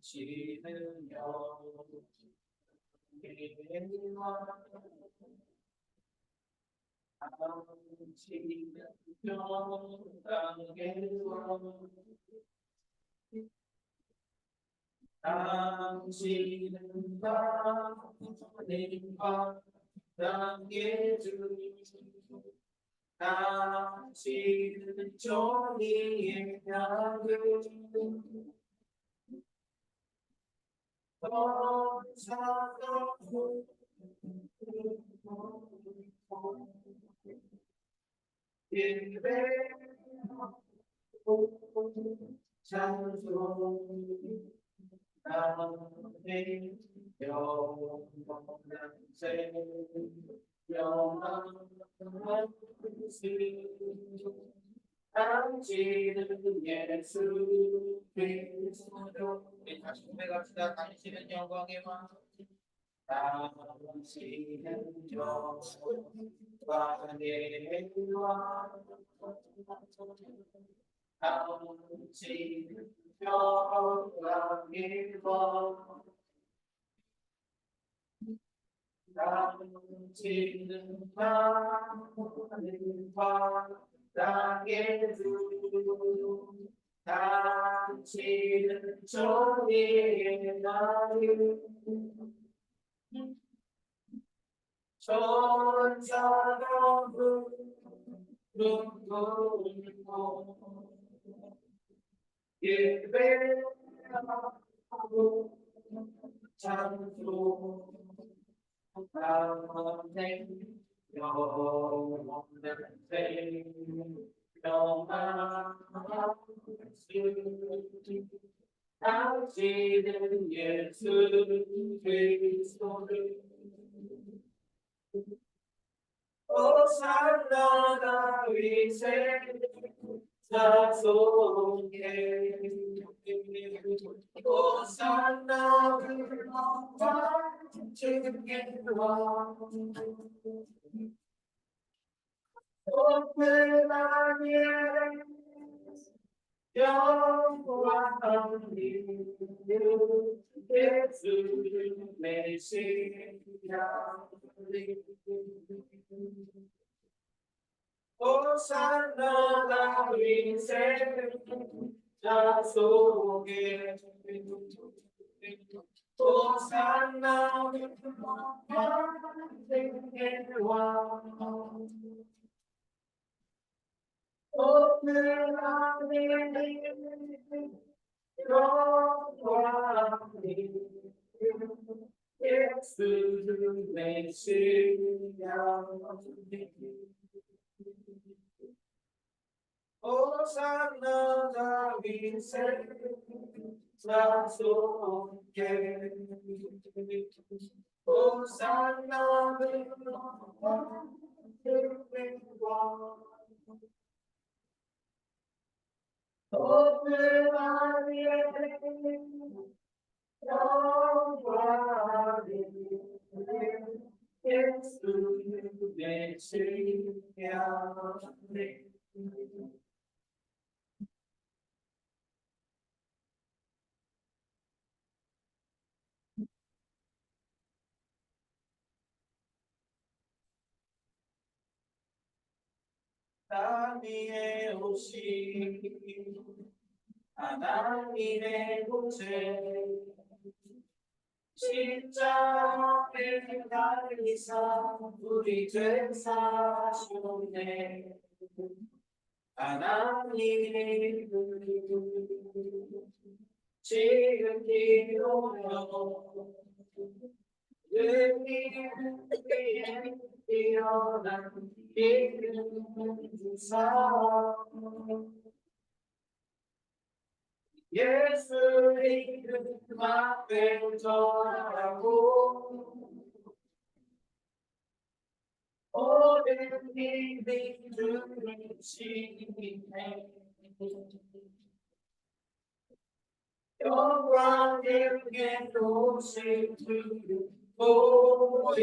지는 영예와 당신은 영광계와 당신은 하나님과 땅의 주 당신은 정의의 양을 당신은 예수 그리스도. 다시 고백합시다. 당신은 영광의 왕. 당신은 영광의 왕. 당신은 영광의 왕. 당신은 하나님과 땅의 주 당신은 정의의 나를 천사가 부르고 예배하고 찬송 아멘. 영원한 생명하시 당신은 예수 그리스도를 호산나 다윗의 자손에 호산나 주의 왕 오픈하니 영원한 이유 예수 메시아 호산나 다윗의 자손에 호산나 생의 왕 오픈하니 영원한 예수 메시아 호산나 다윗의 자손께 호산나 오픈하니 영원한 예수 메시아 하나님의 오신 하나님의 구체 십자가를 달리사 우리 죄 사셨네 하나님의 지금 기도요 은혜는 위에 뛰어난 이름 주사 예수 이름 앞에 전하고 오늘 믿음 주를 시인해 영광의 도시 주를 보이라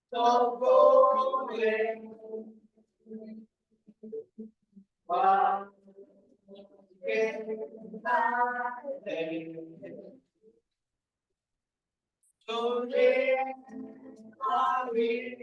덕보의 왕 Today I will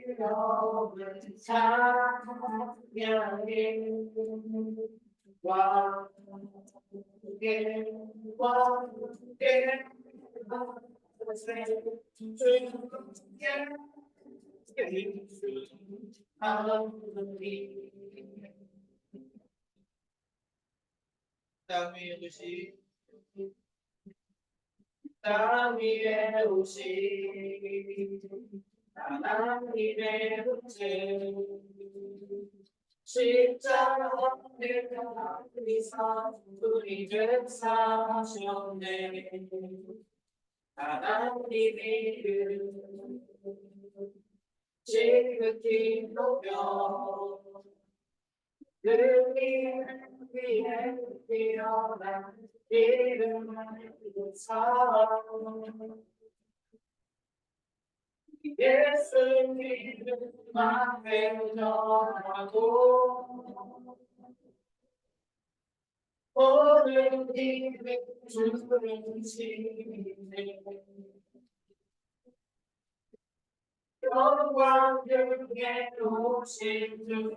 땅 위에 오시 땅 위에 오시 하나님의 문제 십자가에 달리사 우리 죄 사셨네 하나님의 이름 지극히 높여 그를 위해 일어난 이름을 사 예수님만 회전하고 오늘 이름 주는 시네 영광 중에 오신 주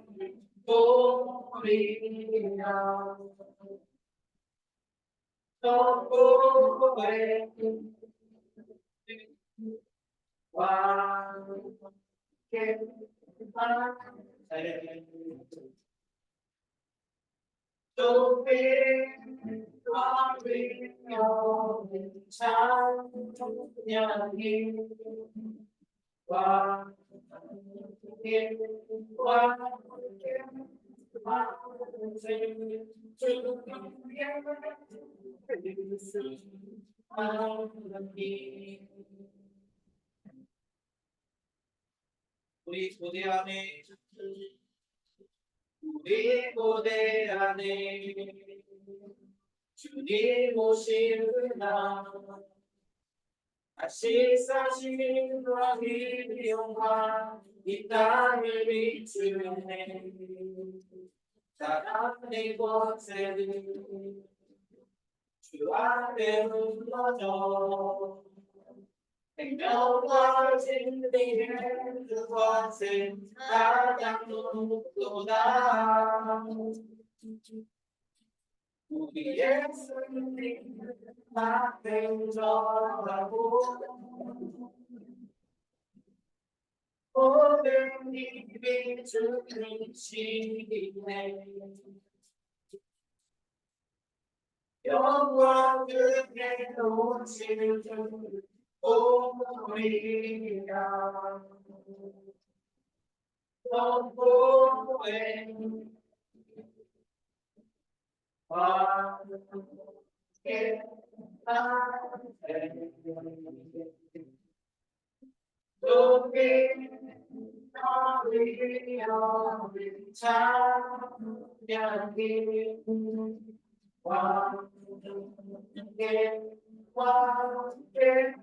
우리가 너보에 왕께 좁힌 왕위여 찬양이 왕께 우리 고대 안에 주님 오시구나 다시 사신 왕의 영광 이 땅을 비추네 사랑의 곳에 주 앞에 흘러져 생명과 진리의 그것은 가장 높도다 우리 예수님 앞에 절하고 모든 입이 주는 시네 영광 그에 오실 주 오리라 너보에 왕께 높이 너위여 찬양이 왕께 왕께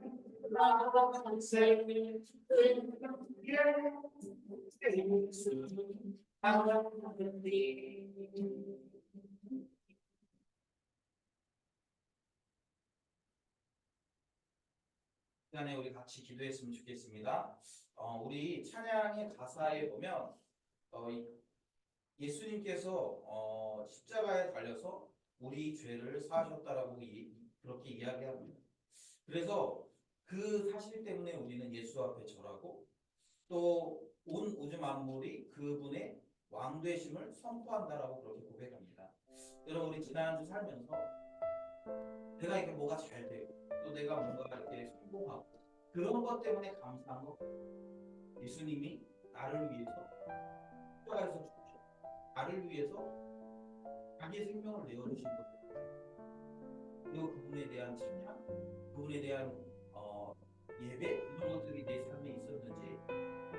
나세 예수 하나님 시간에 우리 같이 기도했으면 좋겠습니다. 우리 찬양의 가사에 보면 예수님께서 십자가에 달려서 우리 죄를 사하셨다라고 그렇게 이야기합니다. 그래서 그 사실 때문에 우리는 예수 앞에 절하고 또 온 우주 만물이 그분의 왕 되심을 선포한다라고 그렇게 고백합니다. 여러분 우리 지난주 살면서 내가 이렇게 뭐가 잘 되고 또 내가 뭔가 이렇게 성공하고 그런 것 때문에 감사한 거 예수님이 나를 위해서 십자가에서 죽으셨고 나를 위해서 자기의 생명을 내어주신 것 그리고 그분에 대한 찬양 그분에 대한 예배 이런 것들이 내 삶에 있었는지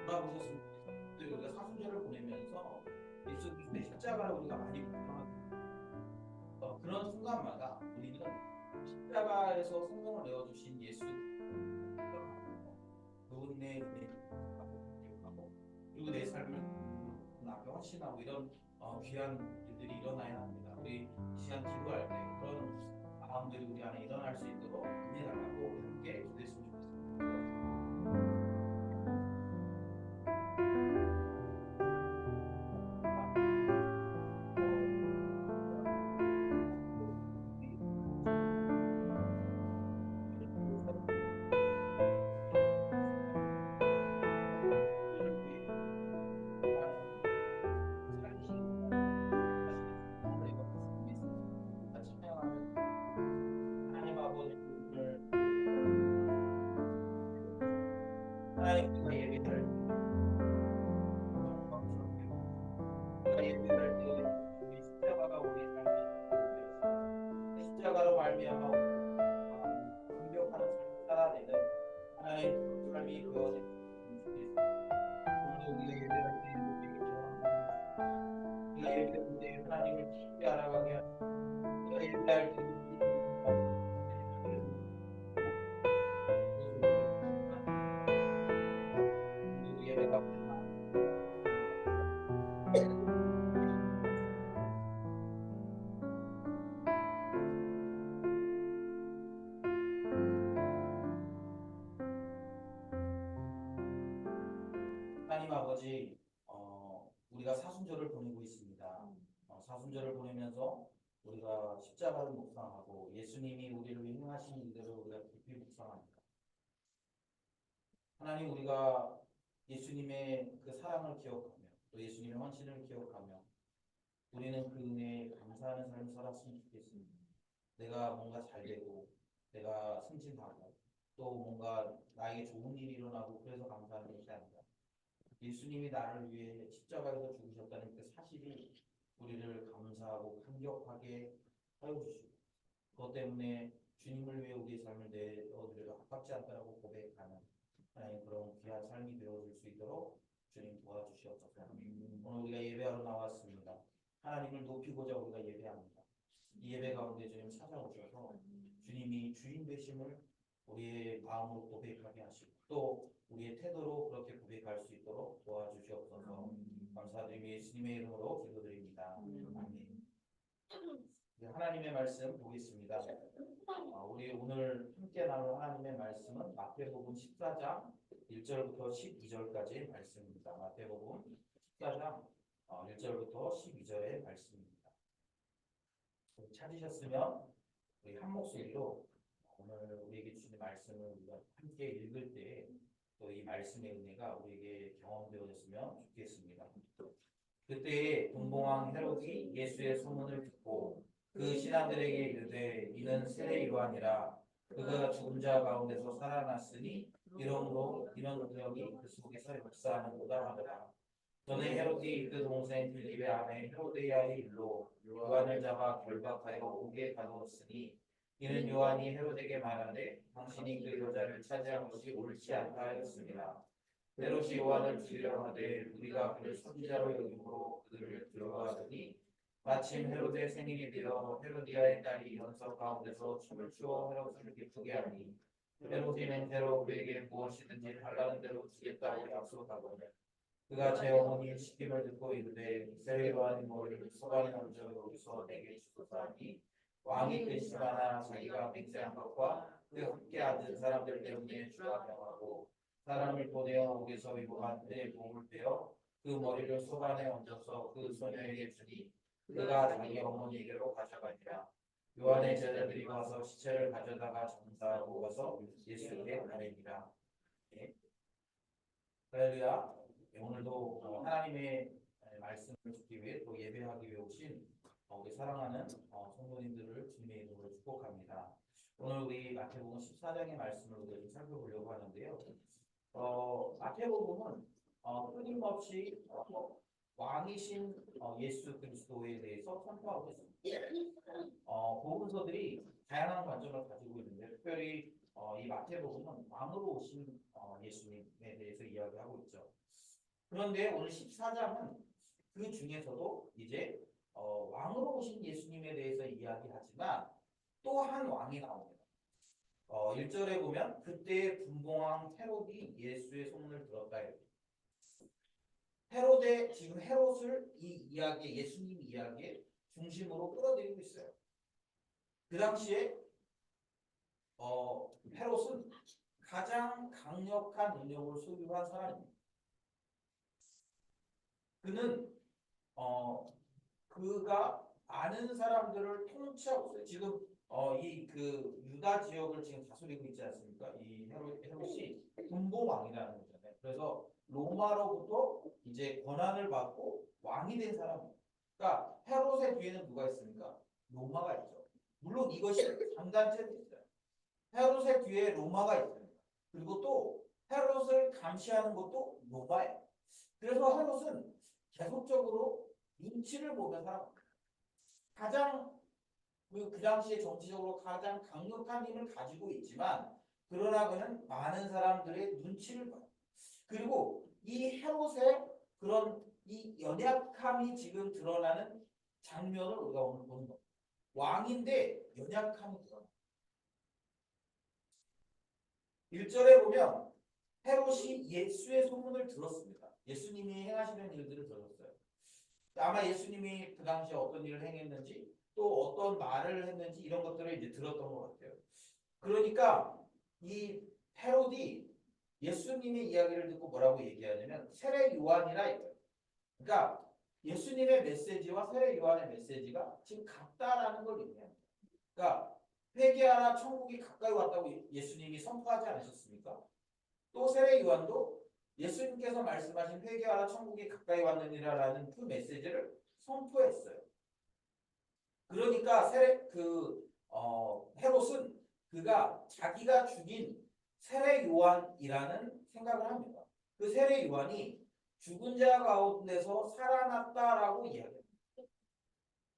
돌아보셨으면 또 우리가 사순절을 보내면서 예수 그리스도의 십자가를 우리가 많이 공경하고 그런 순간마다 우리는 십자가에서 생명을 내어주신 예수 그분의 은혜를 기억하고 그리고 내 삶을 그분 앞에 헌신하고 이런 귀한 일들이 일어나야 합니다. 우리 이 시간 기도할 때 그런 마음들이 우리 안에 일어날 수 있도록 은혜 달라고 함께 기도했으면 좋겠습니다. 하나님 아버지를 하나님 우리가 예배할 우리가 예배할 때 우리 십자가가 우리의 삶이 십자가로 말미암아 완벽한 삶을 살아내는 하나님 그 삶이 되어질 수 있습니다. 오늘도 우리가 예배할 때 우리에게 우리가 예배할 때 하나님을 깊이 알아가게 하시고 우리가 예배할 때 예배가 하나님 아버지 우리가 사순절을 보내고 있습니다. 사순절을 보내면서 우리가 십자가를 묵상하고 예수님이 우리를 위해 행하신 일들을 우리가 깊이 묵상합니다. 하나님 우리가 예수님의 그 사랑을 기억하며 또 예수님의 헌신을 기억하며 우리는 그 은혜에 감사하는 삶을 살았으면 좋겠습니다. 내가 뭔가 잘 되고 내가 승진하고 또 뭔가 나에게 좋은 일이 일어나고 그래서 감사하는 것이 아니라 예수님이 나를 위해 십자가에서 죽으셨다는 그 사실이 우리를 감사하고 감격하게 하여 주시고 그것 때문에 주님을 위해 우리의 삶을 내어드려도 아깝지 않다라고 고백하는 하나님 그런 귀한 삶이 되어줄 수 있도록 주님 도와주시옵소서. 오늘 우리가 예배하러 나왔습니다. 하나님을 높이고자 우리가 예배합니다. 이 예배 가운데 주님 찾아오셔서 주님이 주인 되심을 우리의 마음으로 고백하게 하시고 또 우리의 태도로 그렇게 고백할 수 있도록 도와주시옵소서. 감사드리며 예수님의 이름으로 기도드립니다. 아멘. 하나님의 말씀 보겠습니다. 우리 오늘 함께 나눌 하나님의 말씀은 마태복음 14장 1절부터 12절까지의 말씀입니다. 마태복음 14장 1절부터 12절의 말씀입니다. 찾으셨으면 우리 한 목소리로 오늘 우리에게 주신 말씀을 우리가 함께 읽을 때 또 이 말씀의 은혜가 우리에게 경험되어졌으면 좋겠습니다. 그때 분봉왕 헤롯이 예수의 소문을 듣고 그 신하들에게 이르되 이는 세례 요한이라 그가 죽은 자 가운데서 살아났으니 이러므로 이런 능력이 그 속에서 역사하는도다 하더라. 전에 헤롯이 그 동생 빌립의 아내 헤로데야의 일로 요한을 잡아 결박하여 옥에 가두었으니 이는 요한이 헤롯에게 말하되 당신이 그 여자를 차지한 것이 옳지 않다 하였습니다. 헤롯이 요한을 죽이려 하되 우리가 그를 선지자로 여김으로 그들을 들어가더니 마침 헤롯의 생일이 되어 헤로디아의 딸이 연석 가운데서 춤을 추어 헤롯을 기쁘게 하니 헤롯이는 헤롯에게 무엇이든지 달라는 대로 주겠다고 약속하거늘 그가 제 어머니의 시킴을 듣고 이르되 세례 요한의 머리를 소관에 얹어 여기서 내게 주소서 하니 왕이 근심하나 자기가 맹세한 것과 그 함께 앉은 사람들 때문에 주가 명하고 사람을 보내어 옥에서 요한 그의 몸을 빼어 그 머리를 소관에 얹어서 그 소녀에게 주니 그가 자기 어머니에게로 가져가니라. 요한의 제자들이 와서 시체를 가져다가 장사하고 와서 예수에게 가리니라. 네. 할렐루야. 오늘도 하나님의 말씀을 듣기 위해 또 예배하기 위해 오신 우리 사랑하는 성도님들을 주님의 이름으로 축복합니다. 오늘 우리 마태복음 14장의 말씀을 우리가 좀 살펴보려고 하는데요. 마태복음은 끊임없이 왕이신 예수 그리스도에 대해서 선포하고 있습니다. 복음서들이 다양한 관점을 가지고 있는데 특별히 이 마태복음은 왕으로 오신 예수님에 대해서 이야기하고 있죠. 그런데 오늘 14장은 그 중에서도 이제 왕으로 오신 예수님에 대해서 이야기하지만 또 한 왕이 나옵니다. 1절에 보면 그때 분봉왕 헤롯이 예수의 소문을 들었다. 헤롯의 지금 헤롯을 이 이야기 예수님 이야기의 중심으로 끌어들이고 있어요. 그 당시에 헤롯은 가장 강력한 능력을 소유한 사람입니다. 그는 그가 많은 사람들을 통치하고 있어요. 지금 이 그 유다 지역을 지금 다스리고 있지 않습니까? 이 헤롯이 군복왕이라는 거잖아요. 그래서 로마로부터 이제 권한을 받고 왕이 된 사람입니다. 그러니까 헤롯의 뒤에는 누가 있습니까? 로마가 있죠. 물론 이것이 장단점이 있어요. 헤롯의 뒤에 로마가 있습니다. 그리고 또 헤롯을 감시하는 것도 로마예요. 그래서 헤롯은 계속적으로 눈치를 보며 살아갑니다. 가장 그 당시에 정치적으로 가장 강력한 힘을 가지고 있지만 그러나 그는 많은 사람들의 눈치를 봐요. 그리고 이 헤롯의 그런 이 연약함이 지금 드러나는 장면을 우리가 오늘 보는 겁니다. 왕인데 연약함이 드러나요. 1절에 보면 헤롯이 예수의 소문을 들었습니다. 예수님이 행하시는 일들을 들었어요. 아마 예수님이 그 당시에 어떤 일을 행했는지 또 어떤 말을 했는지 이런 것들을 이제 들었던 것 같아요. 그러니까 이 헤롯이 예수님의 이야기를 듣고 뭐라고 얘기하냐면 세례 요한이라 이거예요. 그러니까 예수님의 메시지와 세례 요한의 메시지가 지금 같다라는 걸 얘기합니다. 그러니까 회개하라 천국이 가까이 왔다고 예수님이 선포하지 않으셨습니까? 또 세례 요한도 예수님께서 말씀하신 회개하라 천국이 가까이 왔느니라라는 그 메시지를 선포했어요. 그러니까 헤롯은 그가 자기가 죽인 세례 요한이라는 생각을 합니다. 그 세례 요한이 죽은 자 가운데서 살아났다라고 이야기합니다.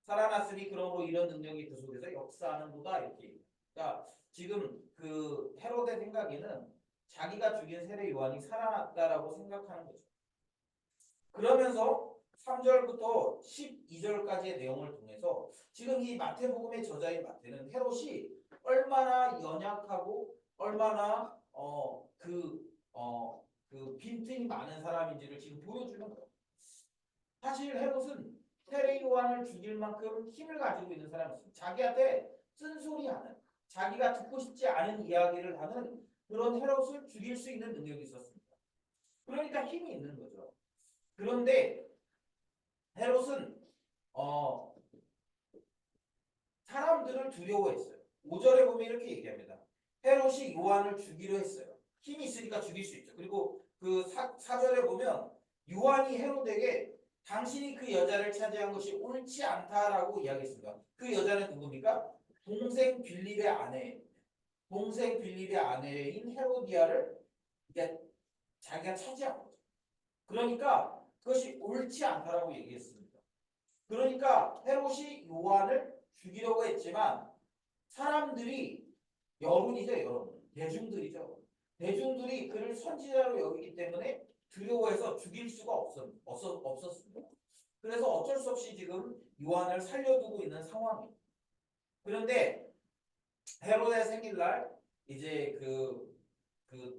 살아났으니 그러므로 이런 능력이 그 속에서 역사하는도다 이렇게. 그러니까 지금 그 헤롯의 생각에는 자기가 죽인 세례 요한이 살아났다라고 생각하는 거죠. 그러면서 3절부터 12절까지의 내용을 통해서 지금 이 마태복음의 저자인 마태는 헤롯이 얼마나 연약하고 얼마나 그 빈틈이 많은 사람인지를 지금 보여주는 거예요. 사실 헤롯은 세례 요한을 죽일 만큼 힘을 가지고 있는 사람이었습니다. 자기한테 쓴소리하는 자기가 듣고 싶지 않은 이야기를 하는 그런 헤롯을 죽일 수 있는 능력이 있었습니다. 그러니까 힘이 있는 거죠. 그런데 헤롯은 사람들을 두려워했어요. 5절에 보면 이렇게 얘기합니다. 헤롯이 요한을 죽이려 했어요. 힘이 있으니까 죽일 수 있죠. 그리고 그 4절에 보면 요한이 헤롯에게 당신이 그 여자를 차지한 것이 옳지 않다라고 이야기했습니다. 그 여자는 누굽니까? 동생 빌립의 아내인 헤로디아를 이제 자기가 차지한 거죠. 그러니까 그것이 옳지 않다라고 얘기했습니다. 그러니까 헤롯이 요한을 죽이려고 했지만 사람들이 여론이죠, 여론. 대중들이 그를 선지자로 여기기 때문에 두려워해서 죽일 수가 없었습니다. 그래서 어쩔 수 없이 지금 요한을 살려두고 있는 상황이에요. 그런데 헤롯의 생일날 이제 그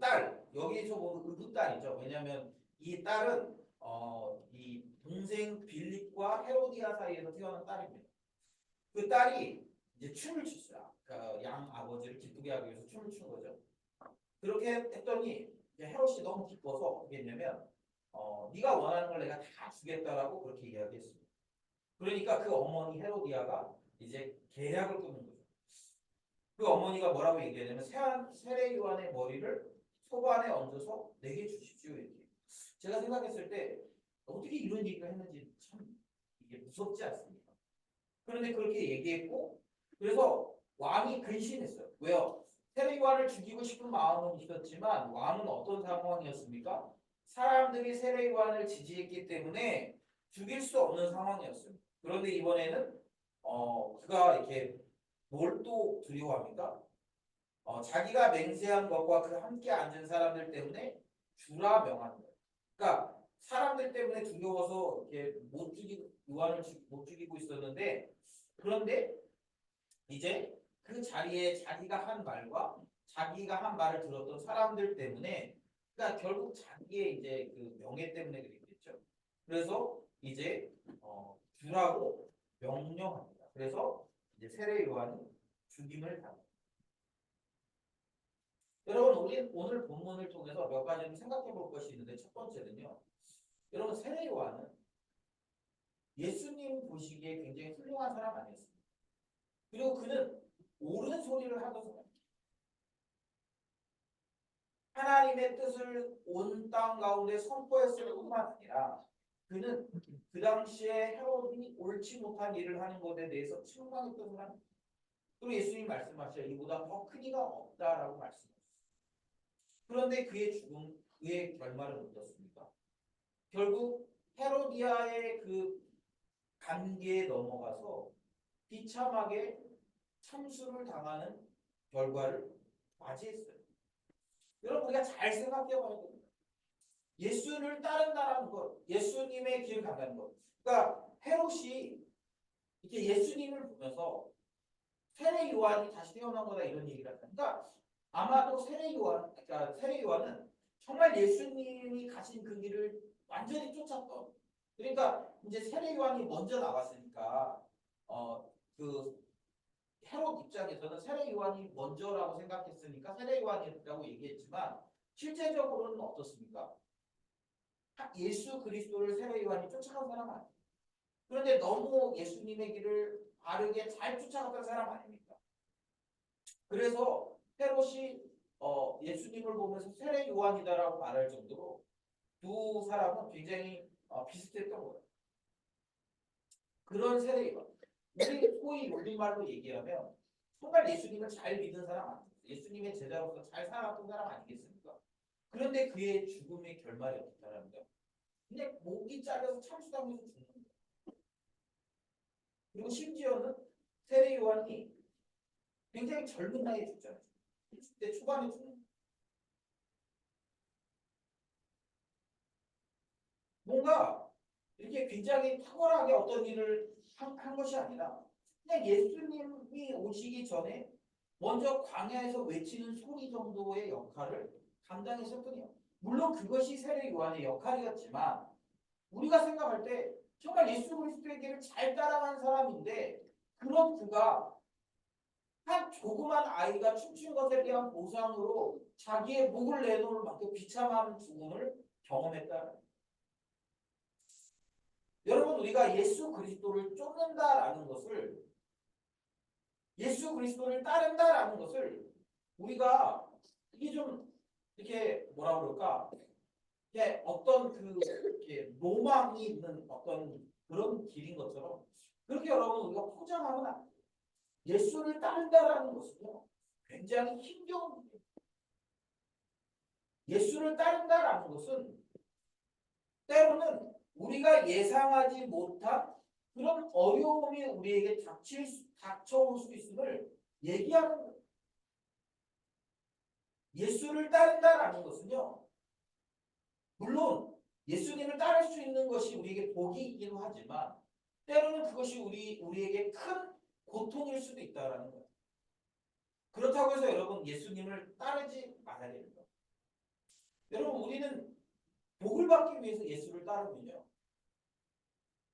딸, 여기서 보면 의붓딸이죠. 왜냐하면 이 딸은 이 동생 빌립과 헤로디아 사이에서 태어난 딸입니다. 그 딸이 이제 춤을 췄어요. 그러니까 양 아버지를 기쁘게 하기 위해서 춤을 춘 거죠. 그렇게 했더니 이제 헤롯이 너무 기뻐서 어떻게 했냐면 네가 원하는 걸 내가 다 주겠다라고 그렇게 이야기했습니다. 그러니까 그 어머니 헤로디아가 이제 계략을 꾸는 거죠. 그 어머니가 뭐라고 얘기하냐면 세례 요한의 머리를 소반에 얹어서 내게 주십시오 이렇게. 제가 생각했을 때 어떻게 이런 얘기를 했는지 참 이게 무섭지 않습니까? 그런데 그렇게 얘기했고 그래서 왕이 근신했어요. 왜요? 세례 요한을 죽이고 싶은 마음은 있었지만 왕은 어떤 상황이었습니까? 사람들이 세례 요한을 지지했기 때문에 죽일 수 없는 상황이었어요. 그런데 이번에는 그가 이렇게 뭘 또 두려워합니까? 자기가 맹세한 것과 그 함께 앉은 사람들 때문에 주라 명하는 거예요. 그러니까 사람들 때문에 두려워서 이렇게 요한을 못 죽이고 있었는데 그런데 이제 그 자리에 자기가 한 말과 자기가 한 말을 들었던 사람들 때문에 그러니까 결국 자기의 이제 그 명예 때문에 그랬겠죠. 그래서 이제 주라고 명령합니다. 그래서 이제 세례 요한이 죽임을 당합니다. 여러분, 우리 오늘 본문을 통해서 몇 가지를 생각해 볼 것이 있는데, 첫 번째는요. 여러분, 세례 요한은 예수님 보시기에 굉장히 훌륭한 사람 아니었습니까? 그리고 그는 옳은 소리를 하던 사람. 하나님의 뜻을 온 땅 가운데 선포했을 뿐만 아니라 그는 그 당시에 헤롯이 옳지 못한 일을 하는 것에 대해서 책망했던 사람. 그리고 예수님이 말씀하셔요. 이보다 더 큰 이가 없다라고 말씀하셨어요. 그런데 그의 죽음, 그의 결말은 어떻습니까? 결국 헤로디아의 그 관계에 넘어가서 비참하게 참수를 당하는 결과를 맞이했어요. 여러분, 우리가 잘 생각해 봐야 됩니다. 예수를 따른다는 것, 예수님의 길을 간다는 것. 그러니까 헤롯이 이렇게 예수님을 보면서 세례 요한이 다시 태어난 거다 이런 얘기를 하니까, 그러니까 아마도 그러니까 세례 요한은 정말 예수님이 가신 그 길을 완전히 쫓았던. 그러니까 이제 세례 요한이 먼저 나왔으니까 그 헤롯 입장에서는 세례 요한이 먼저라고 생각했으니까 세례 요한이라고 얘기했지만 실제적으로는 어떻습니까? 예수 그리스도를 세례 요한이 쫓아간 사람 아니에요. 그런데 너무 예수님의 길을 바르게 잘 쫓아갔던 사람 아닙니까? 그래서 헤롯이 예수님을 보면서 세례 요한이다라고 말할 정도로 두 사람은 굉장히 비슷했던 거예요. 그런 세례 요한. 우리 소위 우리말로 얘기하면 정말 예수님을 잘 믿는 사람 아니에요. 예수님의 제자로서 잘 살았던 사람 아니겠습니까? 그런데 그의 죽음의 결말이 어떻다라는 거예요? 그냥 목이 잘려서 참수당해서 죽는 거예요. 그리고 심지어는 세례 요한이 굉장히 젊은 나이에 죽잖아요. 20대 초반에 죽는 거예요. 뭔가 이렇게 굉장히 탁월하게 어떤 일을 한 것이 아니라 그냥 예수님이 오시기 전에 먼저 광야에서 외치는 소리 정도의 역할을 감당했을 뿐이에요. 물론 그것이 세례 요한의 역할이었지만 우리가 생각할 때 정말 예수 그리스도의 길을 잘 따라간 사람인데 그런 그가 한 조그만 아이가 춤춘 것에 대한 보상으로 자기의 목을 내놓을 만큼 비참한 죽음을 경험했다. 여러분, 우리가 예수 그리스도를 쫓는다라는 것을, 예수 그리스도를 따른다라는 것을 우리가 이게 좀 이렇게 뭐라 그럴까? 이게 어떤 이렇게 로망이 있는 어떤 그런 길인 것처럼 그렇게 여러분 우리가 포장하면 안 돼요. 예수를 따른다라는 것은요 굉장히 힘겨운 일이에요. 예수를 따른다라는 것은 때로는 우리가 예상하지 못한 그런 어려움이 우리에게 닥쳐올 수 있음을 얘기하는 거예요. 예수를 따른다라는 것은요, 물론 예수님을 따를 수 있는 것이 우리에게 복이기도 하지만 때로는 그것이 우리에게 큰 고통일 수도 있다라는 거예요. 그렇다고 해서 여러분 예수님을 따르지 말아야 됩니다. 여러분 우리는 복을 받기 위해서 예수를 따르면요.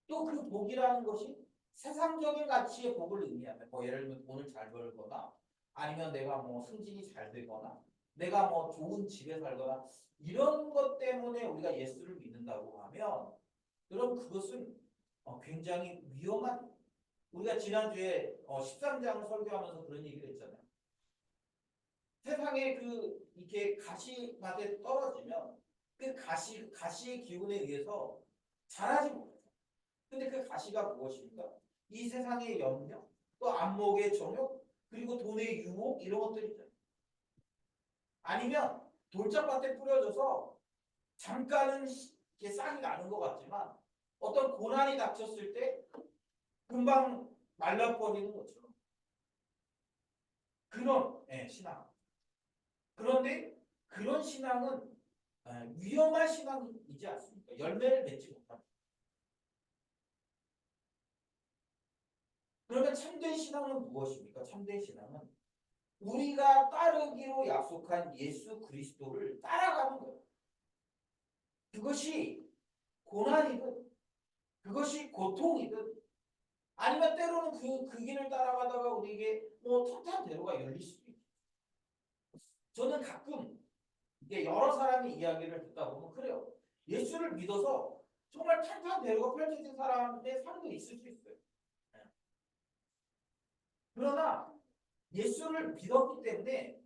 또 그 복이라는 것이 세상적인 가치의 복을 의미합니다. 뭐 예를 들면 돈을 잘 벌거나 아니면 내가 뭐 승진이 잘 되거나 내가 뭐 좋은 집에 살거나 이런 것 때문에 우리가 예수를 믿는다고 하면 여러분 그것은 굉장히 위험한 우리가 지난주에 13장을 설교하면서 그런 얘기를 했잖아요. 세상에 이렇게 가시밭에 떨어지면 그 가시의 기운에 의해서 자라지 못해요. 근데 그 가시가 무엇입니까? 이 세상의 염려, 또 안목의 정욕, 그리고 돈의 유혹 이런 것들이죠. 아니면 돌짝밭에 뿌려져서 잠깐은 이렇게 싹이 나는 것 같지만 어떤 고난이 닥쳤을 때 금방 말라버리는 것처럼 그런 신앙. 그런데 그런 신앙은 위험한 신앙이지 않습니까? 열매를 맺지 못합니다. 그러면 참된 신앙은 무엇입니까? 참된 신앙은 우리가 따르기로 약속한 예수 그리스도를 따라가는 거예요. 그것이 고난이든 그것이 고통이든 아니면 때로는 그 길을 따라가다가 우리에게 뭐 턱탄 대로가 열릴 수도 있고 저는 가끔 이게 여러 사람의 이야기를 듣다 보면 그래요. 예수를 믿어서 정말 탄탄 대로가 펼쳐진 사람의 삶도 있을 수 있어요. 그러나 예수를 믿었기 때문에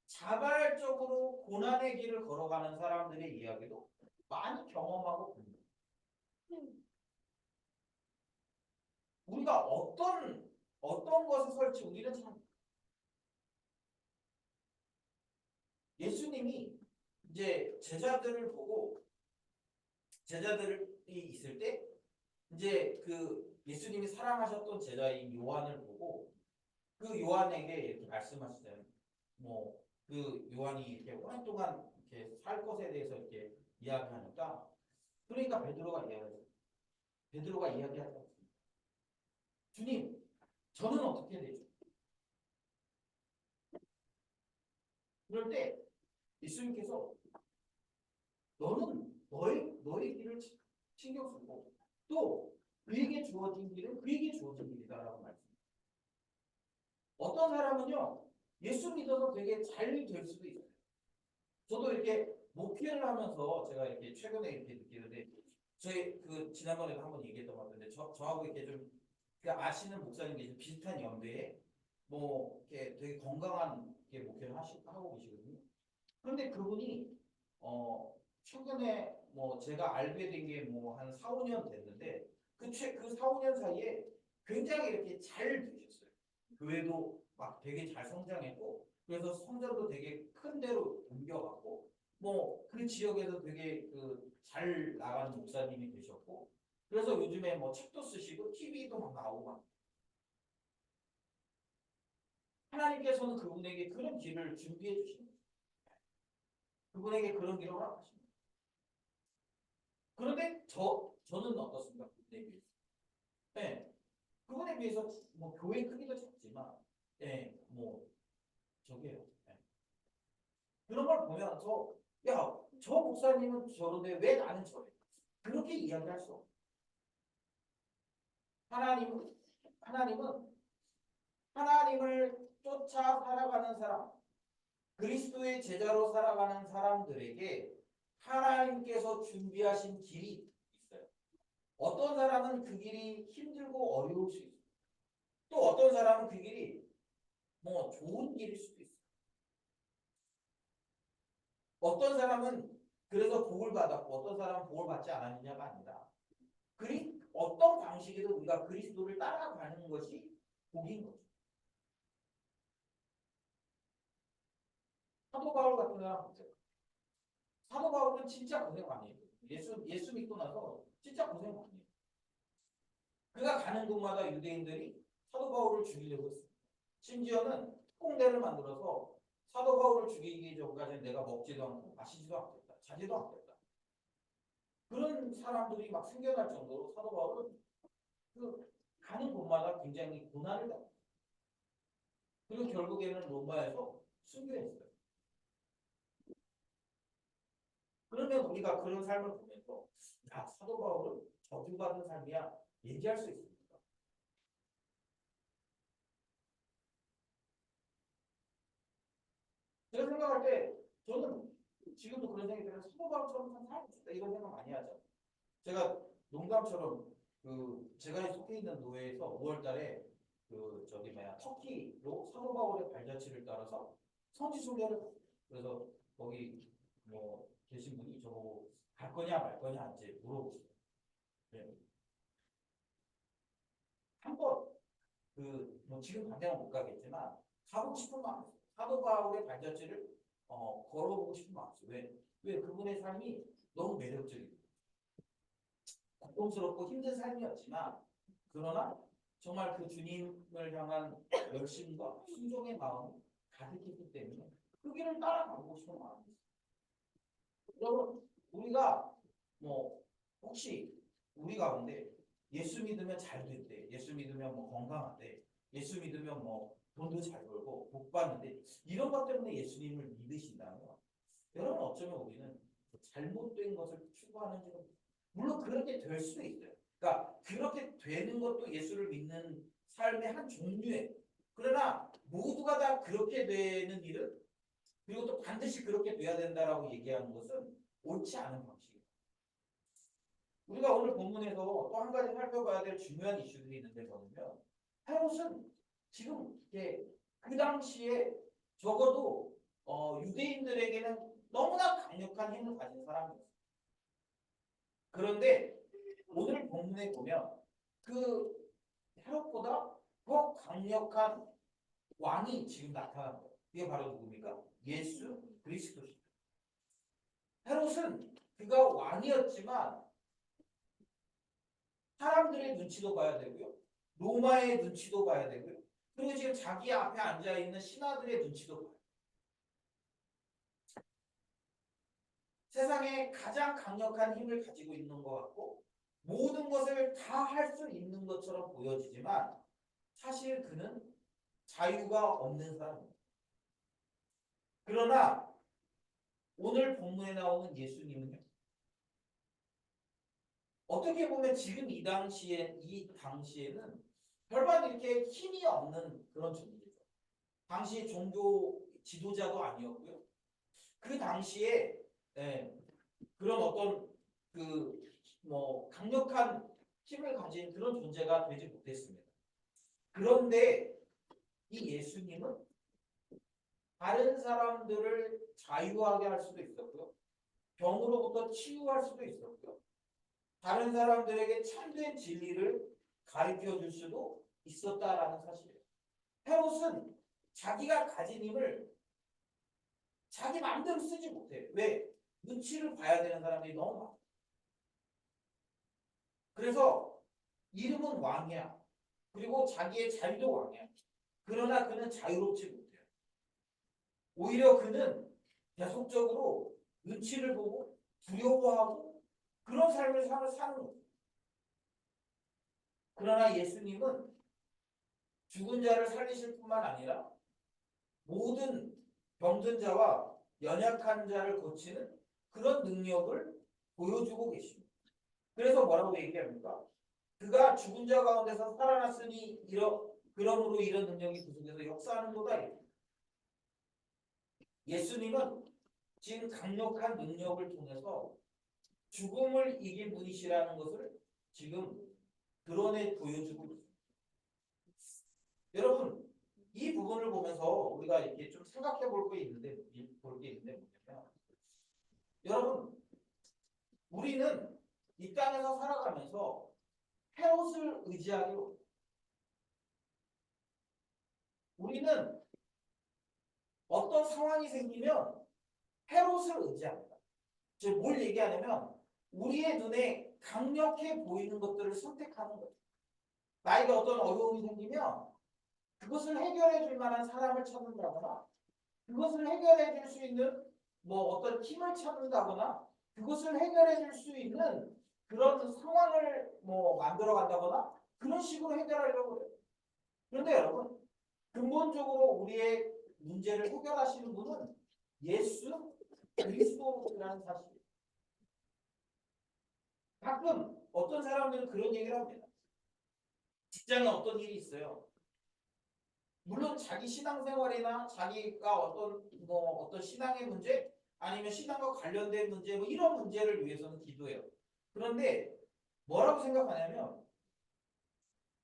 자발적으로 고난의 길을 걸어가는 사람들의 이야기도 많이 경험하고 봅니다. 우리가 어떤 것을 설치 우리는 참 예수님이 이제 제자들이 있을 때 이제 그 예수님이 사랑하셨던 제자인 요한을 보고 그 요한에게 이렇게 말씀하시잖아요. 뭐 그 요한이 이렇게 오랫동안 이렇게 살 것에 대해서 이렇게 이야기하니까 그러니까 베드로가 이야기하죠. 주님, 저는 어떻게 되죠? 그럴 때 예수님께서 너는 너의 길을 신경 쓰고 또 그에게 주어진 길은 그에게 주어진 길이다라고 말씀해요. 어떤 사람은요 예수 믿어서 되게 잘 될 수도 있어요. 저도 이렇게 목회를 하면서 제가 이렇게 최근에 이렇게 느끼는데 저희 그 지난번에도 한번 얘기했던 것 같은데 저하고 이렇게 좀 아시는 목사님이 좀 비슷한 연배에 뭐 이렇게 되게 건강한 이렇게 목회를 하고 계시거든요. 그런데 그분이 최근에 뭐 제가 알게 된 게 뭐 한 4, 5년 됐는데 그 4, 5년 사이에 굉장히 이렇게 잘 되셨어요. 교회도 막 되게 잘 성장했고 그래서 성전도 되게 큰 데로 옮겨갔고 뭐 그 지역에서 되게 그 잘 나가는 목사님이 되셨고 그래서 요즘에 뭐 책도 쓰시고 TV도 막 나오고 막 하나님께서는 그분에게 그런 길을 준비해 주십니다. 그분에게 그런 길을 허락하십니다. 그런데 저는 어떻습니까? 그분에 비해서. 네. 그분에 비해서 뭐 교회 크기도 작지만, 네, 뭐 저게요. 네. 그런 걸 보면서 야, 저 목사님은 저런데 왜 나는 저래? 그렇게 이야기할 수 없어요. 하나님은 하나님을 쫓아 살아가는 사람, 그리스도의 제자로 살아가는 사람들에게 하나님께서 준비하신 길이 있어요. 어떤 사람은 그 길이 힘들고 어려울 수 있어요. 또 어떤 사람은 그 길이 뭐 좋은 길일 수도 있어요. 어떤 사람은 그래서 복을 받았고 어떤 사람은 복을 받지 않았느냐가 아니라 어떤 방식이든 우리가 그리스도를 따라가는 것이 복인 거죠. 사도 바울 같은 사람 보세요. 사도 바울은 진짜 고생 많이 했어요. 예수 믿고 나서 진짜 고생 많이 했어요. 그가 가는 곳마다 유대인들이 사도 바울을 죽이려고 했어요. 심지어는 특공대를 만들어서 사도 바울을 죽이기 전까지는 내가 먹지도 않고 마시지도 않겠다. 자지도 않겠다. 그런 사람들이 막 생겨날 정도로 사도 바울은 그 가는 곳마다 굉장히 고난을 당했어요. 그리고 결국에는 로마에서 순교했어요. 그러면 우리가 그런 삶을 보면서 야, 사도 바울은 저주받은 삶이야 얘기할 수 있습니까? 제가 생각할 때 저는 지금도 그런 생각이 들어요. 사도 바울처럼 살고 싶다 이런 생각 많이 하죠. 제가 농담처럼 그 제가 속해 있는 노회에서 5월달에 그 저기 뭐야 터키로 사도 바울의 발자취를 따라서 성지 순례를 갔어요. 그래서 거기 뭐 계신 분이 저보고 갈 거냐 말 거냐 이제 물어보시더라고요. 네. 한번 그 뭐 지금 당장은 못 가겠지만 가보고 싶은 마음 있어요. 사도 바울의 발자취를 걸어보고 싶은 마음 있어요. 왜 그분의 삶이 너무 매력적이에요. 고통스럽고 힘든 삶이었지만 그러나 정말 그 주님을 향한 열심과 순종의 마음이 가득했기 때문에 그 길을 따라가고 싶은 마음이 있어요. 여러분 우리가 뭐 혹시 우리 가운데 예수 믿으면 잘 됐대, 예수 믿으면 뭐 건강하대, 예수 믿으면 뭐 돈도 잘 벌고 복 받는데 이런 것 때문에 예수님을 믿으신다면 여러분 어쩌면 우리는 잘못된 것을 추구하는지도 물론 그렇게 될 수도 있어요. 그러니까 그렇게 되는 것도 예수를 믿는 삶의 한 종류예요. 그러나 모두가 다 그렇게 되는 일은 그리고 또 반드시 그렇게 돼야 된다라고 얘기하는 것은 옳지 않은 방식이에요. 우리가 오늘 본문에서 또 한 가지 살펴봐야 될 중요한 이슈들이 있는데 뭐냐면 헤롯은 지금 이게 그 당시에 적어도 유대인들에게는 너무나 강력한 힘을 가진 사람이었어요. 그런데 오늘 본문에 보면 그 헤롯보다 더 강력한 왕이 지금 나타난 거예요. 이게 바로 누굽니까? 예수 그리스도입니다. 헤롯은 그가 왕이었지만 사람들의 눈치도 봐야 되고요. 로마의 눈치도 봐야 되고요. 그리고 지금 자기 앞에 앉아 있는 신하들의 눈치도 봐야 돼요. 세상에 가장 강력한 힘을 가지고 있는 것 같고 모든 것을 다 할 수 있는 것처럼 보여지지만 사실 그는 자유가 없는 사람입니다. 그러나 오늘 본문에 나오는 예수님은요. 어떻게 보면 지금 이 당시에는 별반 이렇게 힘이 없는 그런 존재죠. 당시 종교 지도자도 아니었고요. 그 당시에 그런 어떤 그 뭐 강력한 힘을 가진 그런 존재가 되지 못했습니다. 그런데 이 예수님은 다른 사람들을 자유하게 할 수도 있었고요. 병으로부터 치유할 수도 있었고요. 다른 사람들에게 참된 진리를 가르쳐 줄 수도 있었다라는 사실이에요. 헤롯은 자기가 가진 힘을 자기 마음대로 쓰지 못해요. 왜? 눈치를 봐야 되는 사람들이 너무 많아요. 그래서 이름은 왕이야. 그리고 자기의 자유도 왕이야. 그러나 그는 자유롭지 못해요. 오히려 그는 계속적으로 눈치를 보고 두려워하고 그런 삶을 사는 거예요. 그러나 예수님은 죽은 자를 살리실 뿐만 아니라 모든 병든 자와 연약한 자를 고치는 그런 능력을 보여주고 계십니다. 그래서 뭐라고 얘기합니까? 그가 죽은 자 가운데서 살아났으니 그러므로 이런 능력이 그 속에서 역사하는 거다. 예수님은 지금 강력한 능력을 통해서 죽음을 이긴 분이시라는 것을 지금 드러내 보여주고 있습니다. 여러분, 이 부분을 보면서 우리가 이렇게 좀 생각해 볼 게 있는데 뭐냐면 여러분, 우리는 이 땅에서 살아가면서 헤롯을 의지하기로 우리는 어떤 상황이 생기면 헤롯을 의지합니다. 즉 뭘 얘기하냐면 우리의 눈에 강력해 보이는 것들을 선택하는 거예요. 나에게 어떤 어려움이 생기면 그것을 해결해 줄 만한 사람을 찾는다거나 그것을 해결해 줄 수 있는 뭐 어떤 힘을 찾는다거나 그것을 해결해 줄 수 있는 그런 상황을 뭐 만들어 간다거나 그런 식으로 해결하려고 해요. 그런데 여러분 근본적으로 우리의 문제를 해결하시는 분은 예수 그리스도라는 사실이에요. 가끔 어떤 사람들은 그런 얘기를 합니다. 직장에 어떤 일이 있어요. 물론 자기 신앙생활이나 자기가 어떤 신앙의 문제 아니면 신앙과 관련된 문제 뭐 이런 문제를 위해서는 기도해요. 그런데 뭐라고 생각하냐면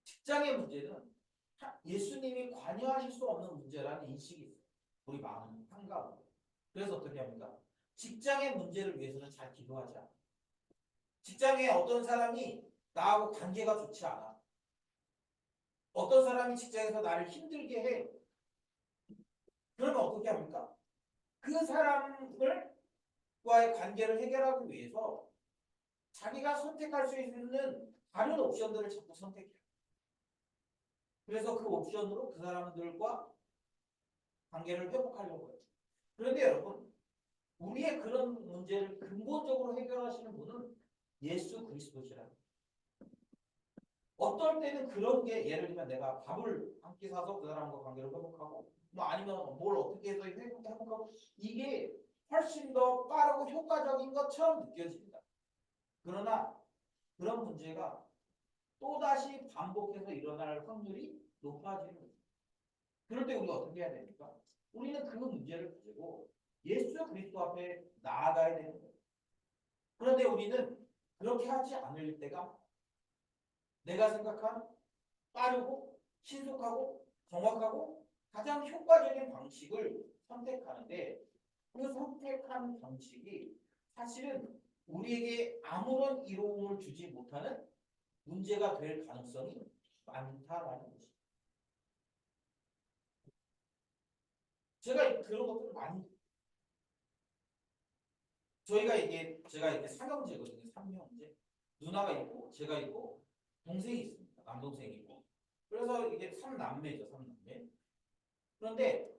직장의 문제는 예수님이 관여하실 수 없는 문제라는 인식이 있어요. 우리 마음 한가운데. 그래서 어떻게 합니까? 직장의 문제를 위해서는 잘 기도하지 않아요. 직장에 어떤 사람이 나하고 관계가 좋지 않아. 어떤 사람이 직장에서 나를 힘들게 해. 그러면 어떻게 합니까? 그 사람과의 관계를 해결하기 위해서 자기가 선택할 수 있는 다른 옵션들을 자꾸 선택해요. 그래서 그 옵션으로 그 사람들과 관계를 회복하려고 해요. 그런데 여러분, 우리의 그런 문제를 근본적으로 해결하시는 분은 예수 그리스도시라는 거예요. 어떨 때는 그런 게 예를 들면 내가 밥을 한 끼 사서 그 사람과 관계를 회복하고 뭐 아니면 뭘 어떻게 해서 회복하고 이게 훨씬 더 빠르고 효과적인 것처럼 느껴집니다. 그러나 그런 문제가 또다시 반복해서 일어날 확률이 높아지는 거죠. 그럴 때 우리가 어떻게 해야 됩니까? 우리는 그 문제를 가지고 예수 그리스도 앞에 나아가야 되는 거예요. 그런데 우리는 그렇게 하지 않을 때가 내가 생각한 빠르고 신속하고 정확하고 가장 효과적인 방식을 선택하는데 그 선택한 방식이 사실은 우리에게 아무런 이로움을 주지 못하는 문제가 될 가능성이 많다라는 것이죠. 제가 그런 것들을 많이 제가 이게 삼형제거든요. 삼형제. 누나가 있고 제가 있고 동생이 있습니다. 남동생이 있고. 그래서 이게 삼남매죠. 삼남매. 그런데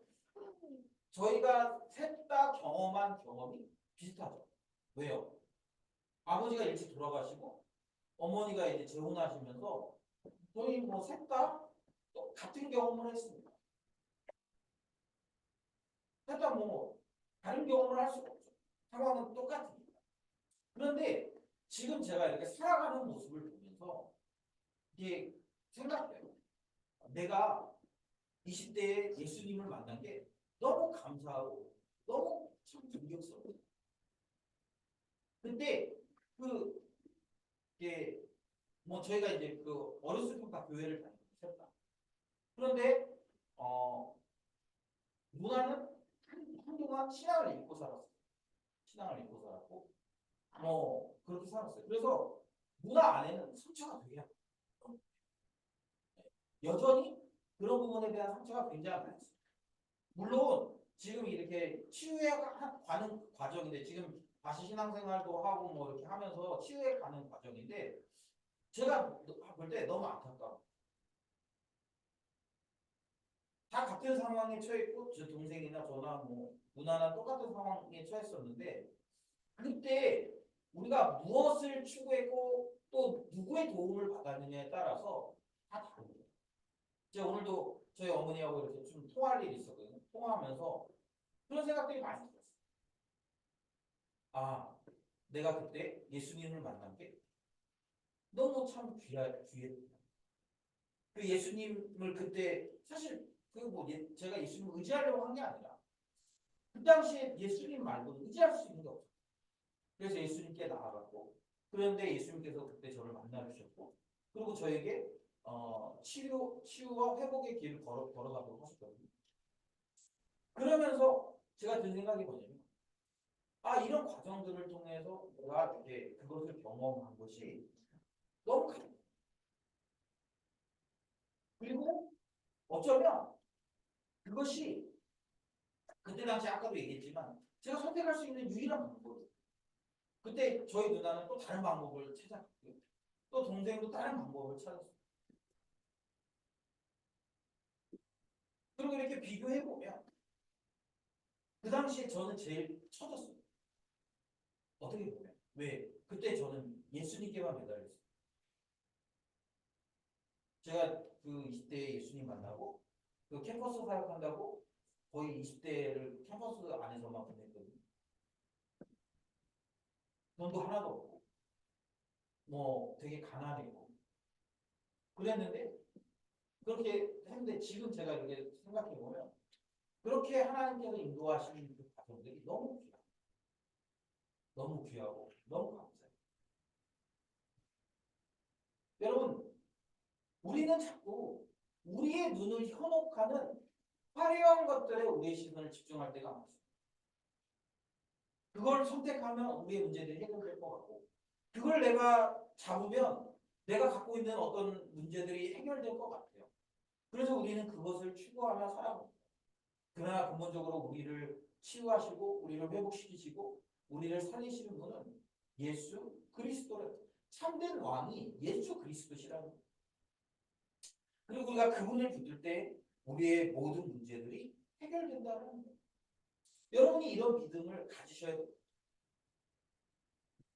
저희가 셋 다 경험한 경험이 비슷하죠. 왜요? 아버지가 일찍 돌아가시고 어머니가 이제 재혼하시면서 저희 뭐 셋 다 같은 경험을 했습니다. 셋 다 뭐 다른 경험을 할 수가 없죠. 상황은 똑같으니까. 그런데 지금 제가 이렇게 살아가는 모습을 보면서 이게 생각돼요. 내가 20대에 예수님을 만난 게 너무 감사하고 너무 참 감격스러워요. 근데 그 이게 뭐 저희가 이제 그 어렸을 때부터 교회를 다녔다. 그런데 누나는 한동안 신앙을 잊고 살았어요. 신앙을 잊고 살았고 그렇게 살았어요. 그래서 누나 안에는 상처가 되게 많아요. 여전히 그런 부분에 대한 상처가 굉장히 많습니다. 물론 지금 이렇게 치유해 가는 과정인데 지금 다시 신앙생활도 하고 뭐 이렇게 하면서 치유해 가는 과정인데 제가 볼 때 너무 안타까워. 다 같은 상황에 처했고 저 동생이나 저나 뭐 누나나 똑같은 상황에 처했었는데 그때 우리가 무엇을 추구했고 또 누구의 도움을 받았느냐에 따라서 다 다른 거예요. 제가 오늘도 저희 어머니하고 이렇게 좀 통화할 일이 있었거든요. 통화하면서 그런 생각들이 많이 들었어요. 아, 내가 그때 예수님을 만난 게 너무 참 귀했다. 그 예수님을 그때 사실 그 뭐 제가 예수님을 의지하려고 한 게 아니라 그 당시에 예수님 말고는 의지할 수 있는 게 없어요. 그래서 예수님께 나아갔고 그런데 예수님께서 그때 저를 만나 주셨고 그리고 저에게 치유와 회복의 길을 걸어가도록 하셨거든요. 그러면서 제가 든 생각이 뭐냐면 이런 과정들을 통해서 내가 이렇게 그것을 경험한 것이 너무 감 그리고 어쩌면 그것이 그때 당시 아까도 얘기했지만 제가 선택할 수 있는 유일한 방법이에요. 그때 저희 누나는 또 다른 방법을 찾았고요. 또 동생도 다른 방법을 찾았어요. 그리고 이렇게 비교해 보면 그 당시에 저는 제일 처졌어요. 어떻게 보면 왜? 그때 저는 예수님께만 매달렸어요. 제가 그 20대에 예수님 만나고 그 캠퍼스 사역한다고 거의 20대를 캠퍼스 안에서만 보냈거든요. 돈도 하나도 없고 뭐 되게 가난했고 그랬는데 그렇게 했는데 지금 제가 이렇게 생각해 보면 그렇게 하나님께서 인도하시는 그 과정들이 너무 귀하고 너무 감사해요. 여러분 우리는 자꾸 우리의 눈을 현혹하는 화려한 것들에 우리의 시선을 집중할 때가 많습니다. 그걸 선택하면 우리의 문제들이 해결될 것 같고 그걸 내가 잡으면 내가 갖고 있는 어떤 문제들이 해결될 것 같아요. 그래서 우리는 그것을 추구하며 살아갑니다. 그러나 근본적으로 우리를 치유하시고 우리를 회복시키시고 우리를 살리시는 분은 예수 그리스도를 참된 왕이 예수 그리스도시라는 거예요. 그리고 우리가 그분을 붙들 때 우리의 모든 문제들이 해결된다는 거예요. 여러분이 이런 믿음을 가지셔야 돼요.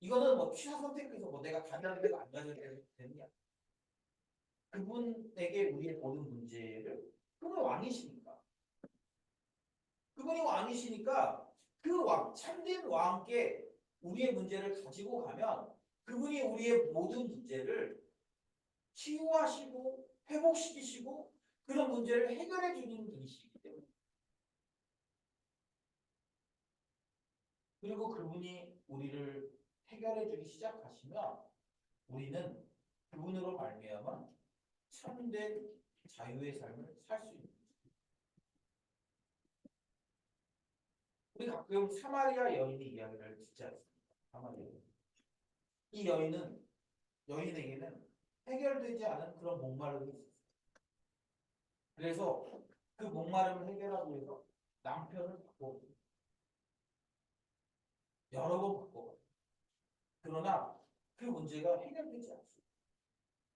이거는 뭐 취사 선택해서 뭐 내가 가져야 되고 안 가져야 되느냐. 그분에게 우리의 모든 문제를 그분이 왕이시니까. 그분이 왕이시니까 그 왕, 참된 왕께 우리의 문제를 가지고 가면 그분이 우리의 모든 문제를 치유하시고 회복시키시고 그런 문제를 해결해 주는 분이시기 때문에 그리고 그분이 우리를 해결해 주기 시작하시면 우리는 그분으로 말미암아 참된 자유의 삶을 살 수 있는 거죠. 우리 가끔 사마리아 여인의 이야기를 듣지 않습니까? 사마리아 여인. 이 여인에게는 해결되지 않은 그런 목마름이 있었어요. 그래서 그 목마름을 해결하기 위해서 남편을 바꿔 여러 번 바꿔. 그러나 그 문제가 해결되지 않습니다.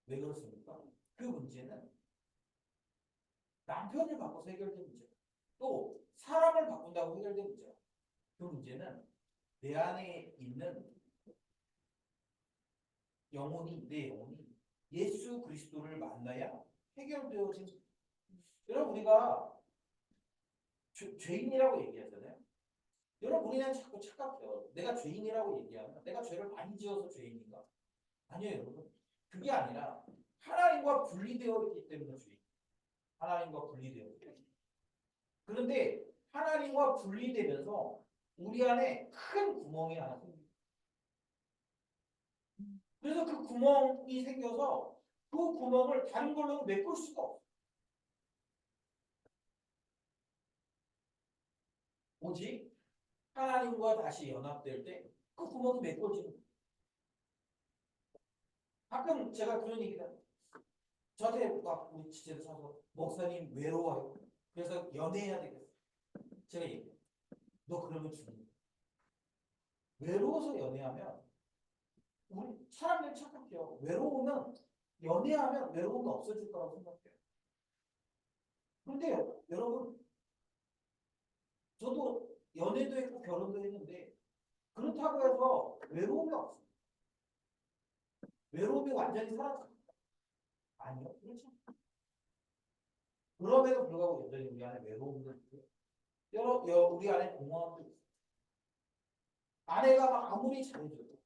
왜 그렇습니까? 그 문제는 남편을 바꿔서 해결된 문제. 또 사람을 바꾼다고 해결된 문제. 그 문제는 내 안에 있는 내 영혼이 예수 그리스도를 만나야 해결되어진. 여러분 우리가 죄인이라고 얘기하잖아요. 여러분 우리는 자꾸 착각해요. 내가 죄인이라고 얘기하면 내가 죄를 많이 지어서 죄인인가? 아니에요, 여러분. 그게 아니라 하나님과 분리되어 있기 때문에 죄인. 하나님과 분리되어 있기 때문에. 그런데 하나님과 분리되면서 우리 안에 큰 구멍이 하나 생깁니다. 그래서 그 구멍이 생겨서 그 구멍을 다른 걸로 메꿀 수가 없어요. 오직 하나님과 다시 연합될 때 그 구멍이 메꿔지는 거예요. 가끔 제가 그런 얘기를 저한테 막 우리 지체도 사서 목사님 외로워요. 그래서 연애해야 되겠어. 제가 얘기해요. 너 그러면 죽는다. 외로워서 연애하면 우리 사람들이 착각해요. 외로우면 연애하면 외로움이 없어질 거라고 생각해요. 그런데 여러분 저도 연애도 했고 결혼도 했는데 그렇다고 해서 외로움이 없어요. 외로움이 완전히 사라집니다. 아니요. 그렇죠. 그럼에도 불구하고 여전히 우리 안에 외로움도 있고요. 우리 안에 공허함도 있어요. 아내가 막 아무리 잘해줘도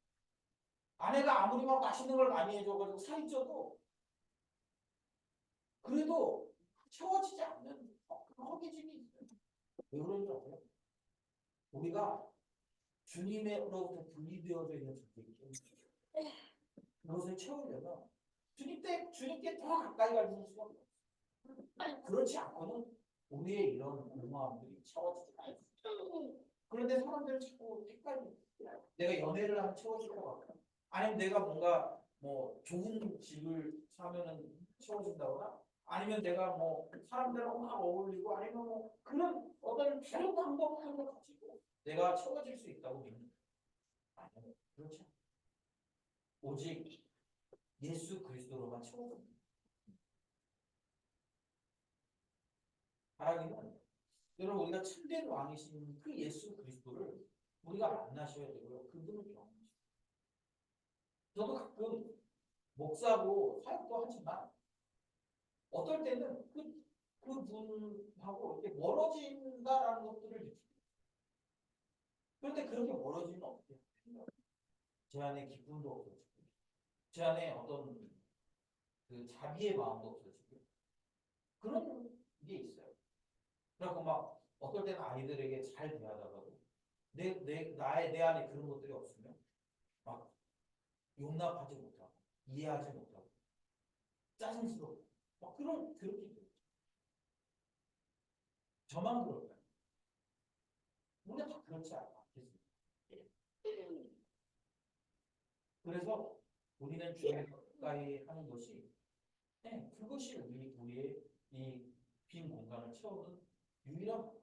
아내가 아무리 막 맛있는 걸 많이 해줘가지고 살이 쪄도 그래도 채워지지 않는 허기짐이 있어요. 왜 그런 줄 아세요? 우리가 주님으로부터 분리되어져 있는 존재이기 때문에 그것을 채우려면 주님께 더 가까이 가는 수가 없어요. 그렇지 않고는 우리의 이런 공허함들이 채워지지 않아요. 그런데 사람들은 자꾸 헷갈려요. 내가 연애를 하면 채워질 것 같아. 아니면 내가 뭔가 뭐 좋은 집을 사면은 채워진다거나 아니면 내가 뭐 사람들하고 막 어울리고 아니면 뭐 그런 어떤 다른 방법을 가지고 내가 채워질 수 있다고 믿는 거예요. 아니요. 그렇지 않아요. 오직 예수 그리스도로만 채워집니다. 바라기는 여러분 우리가 참된 왕이신 그 예수 그리스도를 우리가 만나셔야 되고요. 그분을 경험하셔야 돼요. 저도 가끔 목사고 사역도 하지만 어떨 때는 그분하고 이렇게 멀어진다라는 것들을 느끼고 그런데 그렇게 멀어지면 어떻게 해요? 제 안에 기쁨도 없어지고 제 안에 어떤 그 자비의 마음도 없어지고 그런 게 있어요. 그래서 막 어떨 때는 아이들에게 잘 대하다가도 내 안에 그런 것들이 없으면 막 용납하지 못하고 이해하지 못하고 짜증스럽고 막 그렇게 돼요. 저만 그럴까요? 우리가 다 그렇지 않겠습니까? 그래서 우리는 주님 가까이 하는 것이 그것이 우리의 이 빈 공간을 채우는 유일한 방법.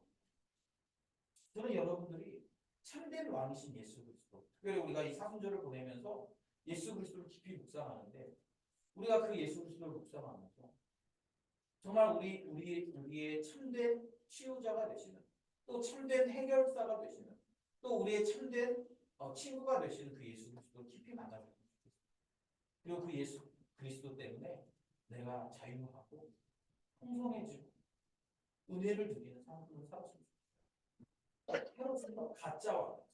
저는 여러분들이 참된 왕이신 예수 그리스도 특별히 우리가 이 사순절을 보내면서 예수 그리스도를 깊이 묵상하는데 우리가 그 예수 그리스도를 묵상하면서 정말 우리의 참된 치유자가 되시는 또 참된 해결사가 되시는 또 우리의 참된 친구가 되시는 그 예수 그리스도를 깊이 만나고 싶습니다. 그리고 그 예수 그리스도 때문에 내가 자유하고 풍성해지고 은혜를 누리는 삶을 살았습니다. 헤롯은 가짜와 같이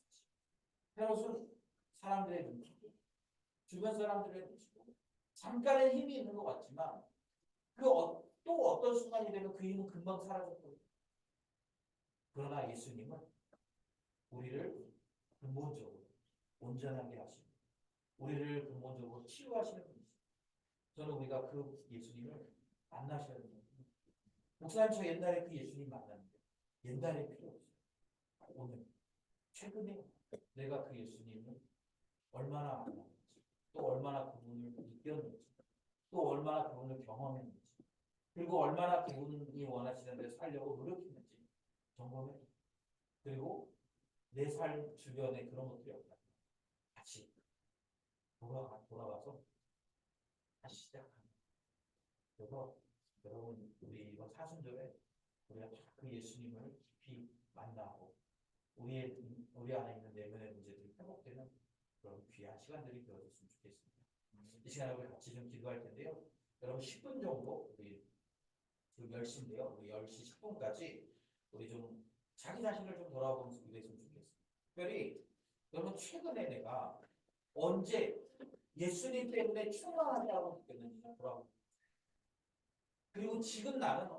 헤롯은 사람들의 눈치 주변 사람들의 눈치고 잠깐의 힘이 있는 것 같지만 또 어떤 순간이 되면 그 힘은 금방 사라졌거든요. 그러나 예수님은 우리를 근본적으로 온전하게 하시고 우리를 근본적으로 치유하시는 분이시죠. 저는 우리가 그 예수님을 만나셔야 됩니다. 목사님 저 옛날에 그 예수님 만났는데 옛날에 필요 없어요. 오늘 최근에 내가 그 예수님을 얼마나 만났는지 또 얼마나 그분을 느꼈는지 또 얼마나 그분을 경험했는지 그리고 얼마나 그분이 원하시는 데 살려고 노력했는지 점검해. 그리고 내 삶 주변에 그런 것들이 없다. 다시 돌아가서 다시 시작하는. 그래서 여러분 우리 이번 사순절에 우리가 그 예수님을 깊이 만나고 우리 안에 있는 내면의 문제들이 회복되는 그런 귀한 시간들이 되어졌으면 좋겠습니다. 이 시간에 우리 같이 좀 기도할 텐데요. 여러분 10분 정도 우리 지금 10시인데요. 우리 10시 10분까지 우리 좀 자기 자신을 좀 돌아보면서 기도했으면 좋겠습니다. 특별히 여러분 최근에 내가 언제 예수님 때문에 충만하다고 느꼈는지 좀 돌아보고 그리고 지금 나는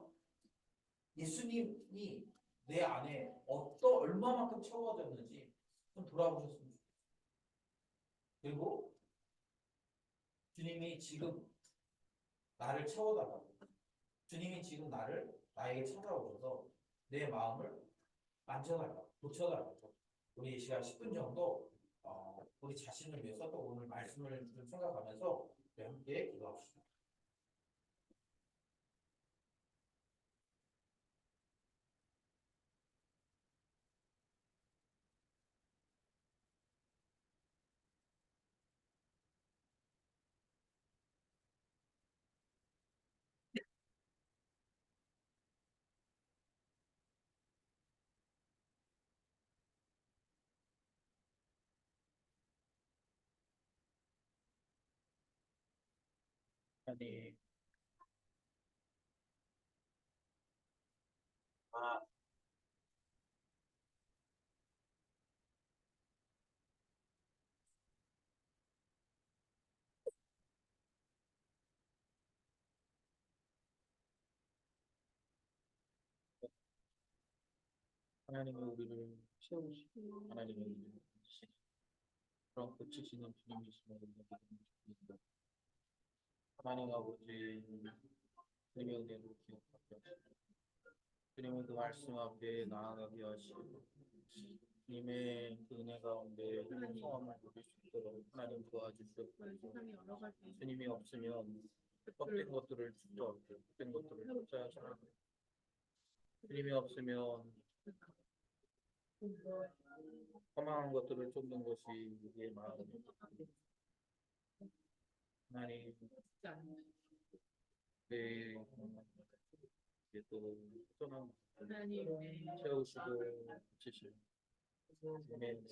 예수님이 내 안에 얼마만큼 채워졌는지 좀 돌아보셨으면 좋겠어요. 그리고 주님이 지금 나를 채워달라고 주님이 지금 나에게 찾아오셔서 내 마음을 만져달라고 고쳐달라고 우리 이 시간 10분 정도 우리 자신을 위해서 또 오늘 말씀을 좀 생각하면서 우리 함께 기도합시다. 아니, 하나님은 우리를 채우시고 하나님은 우리를 고치시고 그런 고치시는 주님이심을 믿습니다. 하나님 아버지 주님의 은혜를 기억하게 하시고 주님의 그 말씀 앞에 나아가게 하시고 주님의 그 은혜 가운데 풍성함을 누릴 수 있도록 하나님 도와주시옵소서. 주님이 없으면 헛된 것들을 쫓아 헛된 것들을 쫓아야 하나 주님이 없으면 허망한 것들을 쫓는 것이 우리의 마음입니다. 하나님 내 또 떠난 채우시고 지시고 주님의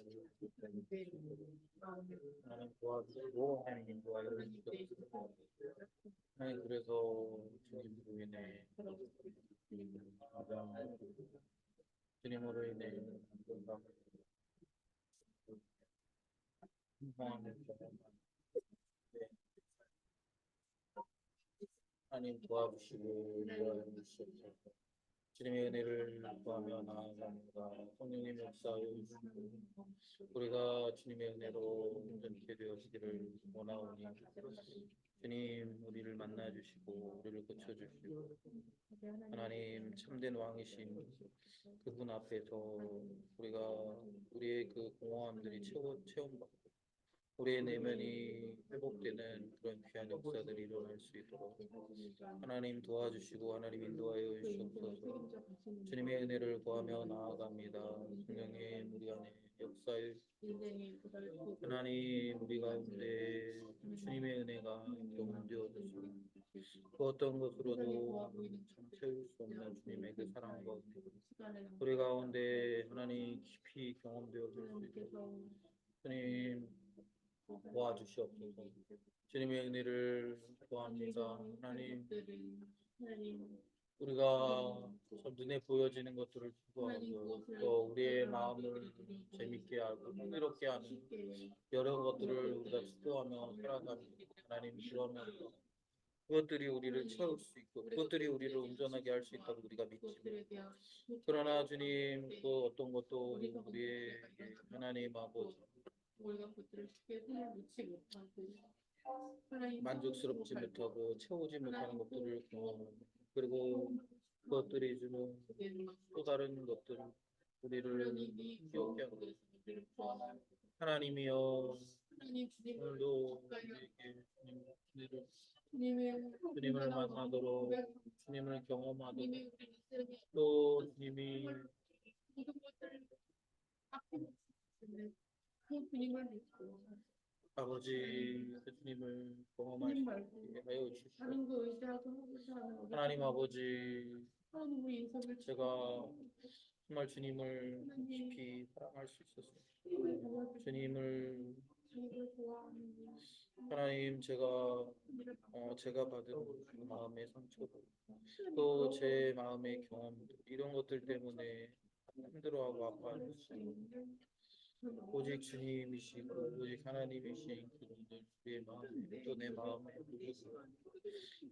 하나님 도와주시고 하나님 도와주시고 하나님 그래서 주님으로 인해 주님으로 인해 풍성함을 하나님 도와주시고 도와주시옵소서. 주님의 은혜를 구하며 나아갑니다. 성령님 역사하여 주시고 우리가 주님의 은혜로 온전케 되어지기를 원하오니 주님 우리를 만나 주시고 우리를 고쳐 주시고 하나님 참된 왕이신 그분 앞에서 우리가 우리의 그 공허함들이 체험받고 우리의 내면이 회복되는 그런 귀한 역사들이 일어날 수 있도록 하나님 도와주시고 하나님 인도하여 주시옵소서. 주님의 은혜를 구하며 나아갑니다. 성령님 우리 안에 역사에 하나님 우리 가운데 주님의 은혜가 경험되어지시고 그 어떤 것으로도 참 채울 수 없는 주님의 그 사랑 가운데 우리 가운데 하나님 깊이 경험되어질 수 있도록 주님 도와주시옵소서. 주님의 은혜를 구합니다. 하나님 우리가 참 눈에 보여지는 것들을 추구하고 또 우리의 마음을 재밌게 하고 흥미롭게 하는 여러 것들을 우리가 추구하며 살아가는 하나님 그러면 그것들이 우리를 채울 수 있고 그것들이 우리를 온전하게 할 수 있다고 우리가 믿습니다. 그러나 주님 그 어떤 것도 우리의 하나님 아버지 만족스럽지 못하고 채우지 못하는 것들을 경험하고 그리고 그것들이 주는 또 다른 것들 우리를 힘겹게 하고 하나님이여 오늘도 우리에게 주님을 만나도록 주님을 경험하도록 또 주님이 아버지 그 주님을 경험할 수 있게 하여 주시옵소서. 하나님 아버지 제가 정말 주님을 깊이 사랑할 수 있었습니다. 주님을 하나님 제가 받은 그 마음의 상처도 또 제 마음의 경험들 이런 것들 때문에 힘들어하고 아파하는 오직 주님이시고 오직 하나님이신 그분들 우리의 마음에 또 내 마음에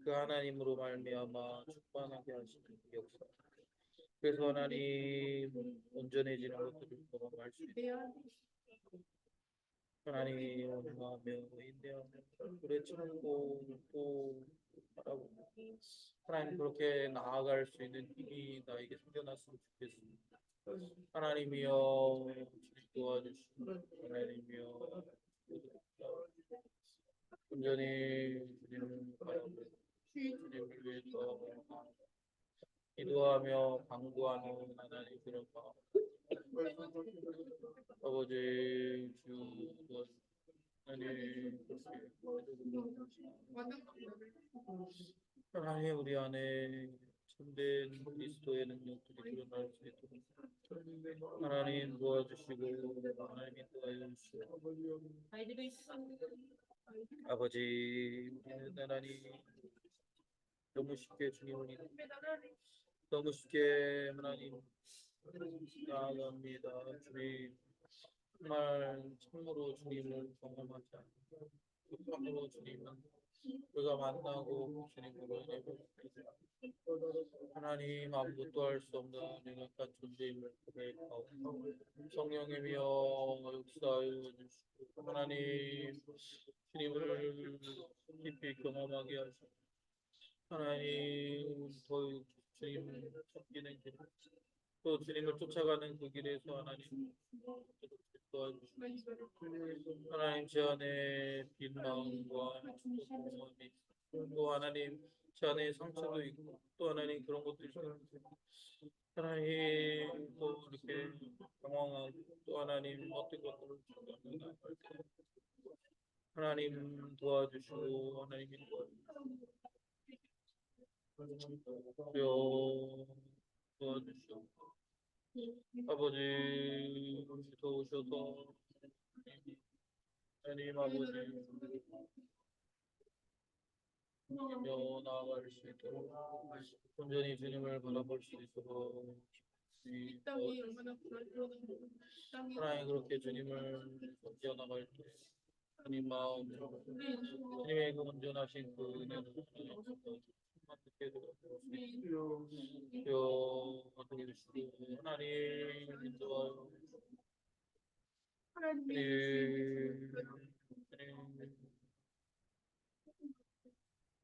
그 하나님으로 말미암아 충만하게 하시는 그 역사 그래서 하나님 온전해지는 것들을 경험할 수 있는 하나님 원망하며 인내하며 오래 참고 또 바라보고 하나님 그렇게 나아갈 수 있는 힘이 나에게 생겨났으면 좋겠습니다. 하나님이여 주님 도와주시고 하나님이여 온전히 주님을 바라보고 주님을 위해서 기도하며 강구하는 하나님 그런 마음 아버지 주 하나님 하나님 우리 안에 참된 그리스도의 능력들이 드러날 수 있도록 하나님 도와주시고 하나님 도와주시고 아버지 우리는 하나님 너무 쉽게 주님을 너무 쉽게 하나님 나아갑니다. 주님 정말 참으로 주님을 경험하지 않고 참으로 주님은 우리가 만나고 주님으로 하나님 아무것도 할 수 없는 연약한 존재임을 고백하고 성령님이여 역사하여 주시고 하나님 주님을 깊이 경험하게 하시고 하나님 더 주님을 찾기는 길, 또 주님을 쫓아가는 그 길에서 하나님 도와주시고 하나님 제 안에 빈 마음과 또 하나님 제 안에 상처도 있고 또 하나님 그런 것도 있어요. 하나님 또 이렇게 당황하고 또 하나님 어떤 것들을 나아갈 때 하나님 도와주시고 하나님 도와주시고 아버지 도우셔서 하나님 아버지 나아갈 수 있도록 온전히 주님을 바라볼 수 있도록 하나님 그렇게 주님을 뛰어나갈 때 주님 마음 주님의 그 온전하신 그 은혜를 어떻게 어떻게 주시고 하나님 인도하여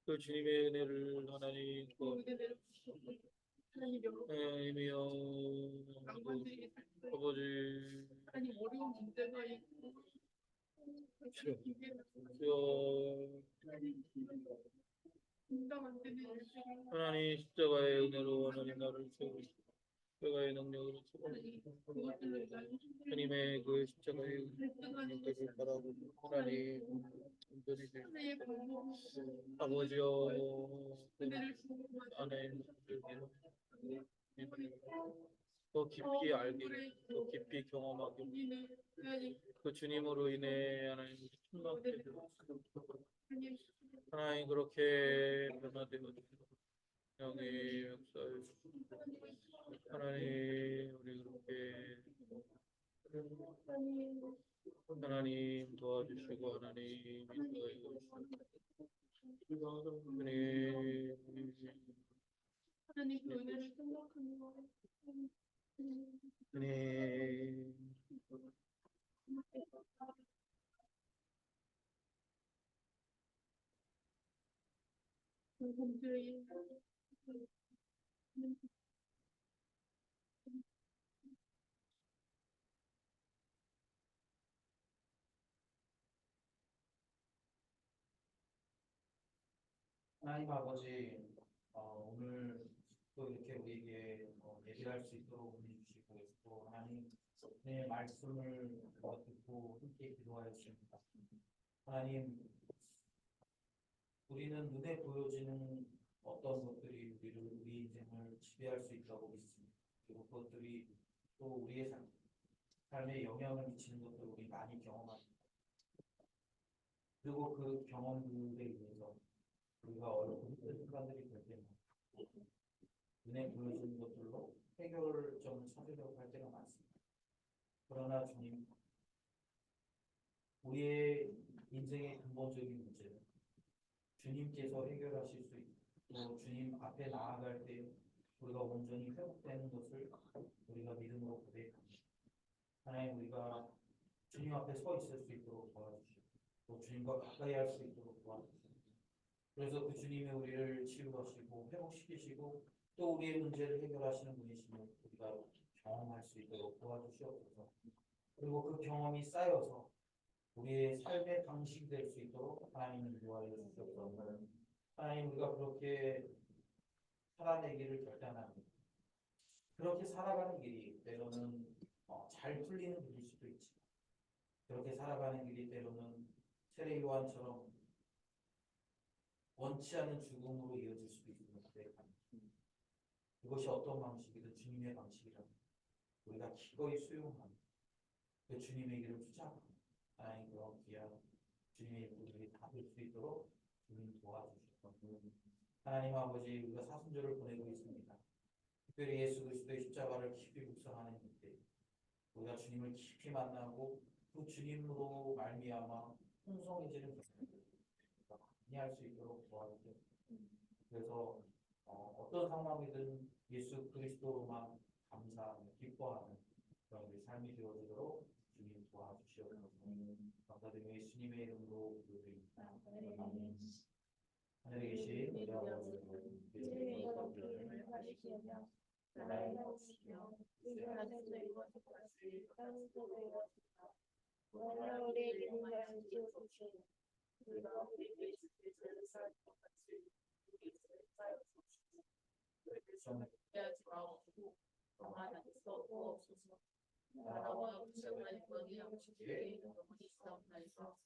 그 주님의 은혜를 하나님 하나님이여 아버지 하나님 십자가의 은혜로 하나님 나를 세우시고 십자가의 능력으로 세우시고 주님의 그 십자가의 능력을 바라보고 하나님 온전히 아버지여 하나님 더 깊이 알게 더 깊이 경험하게 그 주님으로 인해 하나님 충만하게 하나님 그렇게 변화되어 영의 역사에 하나님 우리 그렇게 하나님 도와주시고 하나님 인도하여 주시고 하나님 하나님 그 은혜를 생각하는 거. 하나님 분들이 하나님 아버지, 오늘 또 이렇게 우리에게 예배를 할 수 있도록 은혜 주시고 또 하나님의 말씀을 듣고 함께 기도하여 주십니다. 하나님, 우리는 눈에 보여지는 어떤 것들이 우리 인생을 지배할 수 있다고 믿습니다. 그리고 그것들이 또 우리의 삶에 영향을 미치는 것들을 우리 많이 경험합니다. 그리고 그 경험들에 의해서 우리가 어려운 순간들이 될 때는 눈에 보여지는 것들로 해결점을 찾으려고 할 때가 많습니다. 그러나 주님, 우리의 인생의 근본적인 문제는 주님께서 해결하실 수 있고 또 주님 앞에 나아갈 때 우리가 온전히 회복되는 것을 우리가 믿음으로 고백합니다. 하나님, 우리가 주님 앞에 서 있을 수 있도록 도와주시고 또 주님과 가까이 할 수 있도록 도와주시고 그래서 그 주님이 우리를 치유하시고 회복시키시고 또 우리의 문제를 해결하시는 분이시면 우리가 경험할 수 있도록 도와주시옵소서. 그리고 그 경험이 쌓여서 우리의 삶의 방식이 될 수 있도록 하나님을 인도하여 주시옵소서. 하나님, 우리가 그렇게 살아내기를 결단합니다. 그렇게 살아가는 길이 때로는 잘 풀리는 길일 수도 있지만 그렇게 살아가는 길이 때로는 세례 요한처럼 원치 않은 죽음으로 이어질 수도 있는데 그것이 어떤 방식이든 주님의 방식이라면 우리가 기꺼이 수용하고 그 주님의 길을 투자하고 하나님 그런 귀한 주님의 일들이 다 될 수 있도록 주님 도와주시고 하나님 아버지, 우리가 사순절을 보내고 있습니다. 특별히 예수 그리스도의 십자가를 깊이 묵상하는 때 우리가 주님을 깊이 만나고 그 주님으로 말미암아 풍성해지는 것을 많이 할 수 있도록 도와주세요. 그래서 어떤 상황이든 예수 그리스도로만 감사하며 기뻐하는 그런 우리 삶이 되어지도록 주님 도와주시옵소서. 감사드리며 예수님의 이름으로 기도드립니다. 아멘. 하늘에 계신 우리 아버지, 나라와 부정한 권위 없으시게 있사옵나이다.